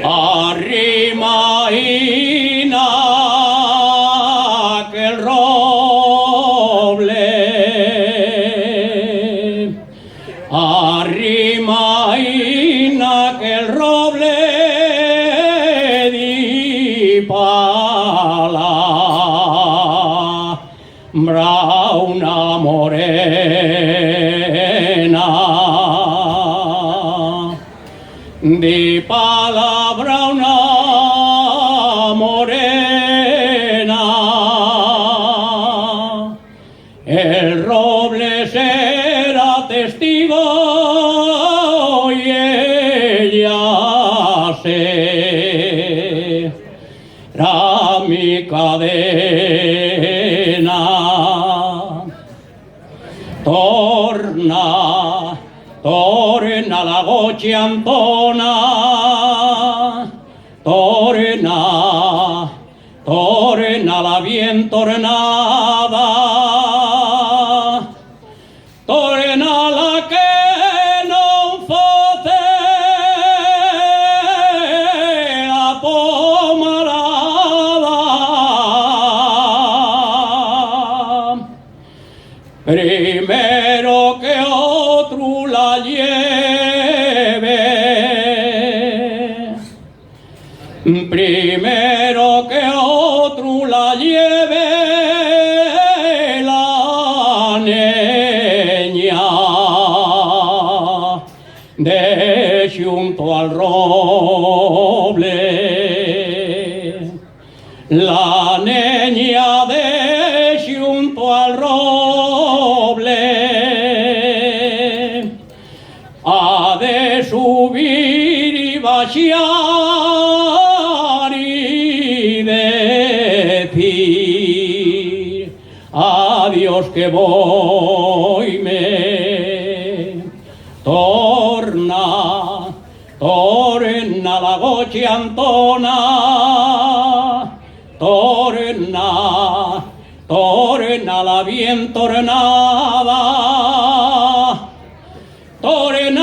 Arrimaína que el roble, arrimaína que el roble di palabra una morena. Di palabra una morena, el roble será testigo y ella será mi cadena. Torna la goche Antona, torna la bien tornada, torna la que non fote la pomarada. Primero que otro la lleve, primero que otro la lleve la niña de junto al roble, la niña de junto al roble ha de subir y bajar y decir adiós que voy me torna la goche Antona, torna la bien tornada, torna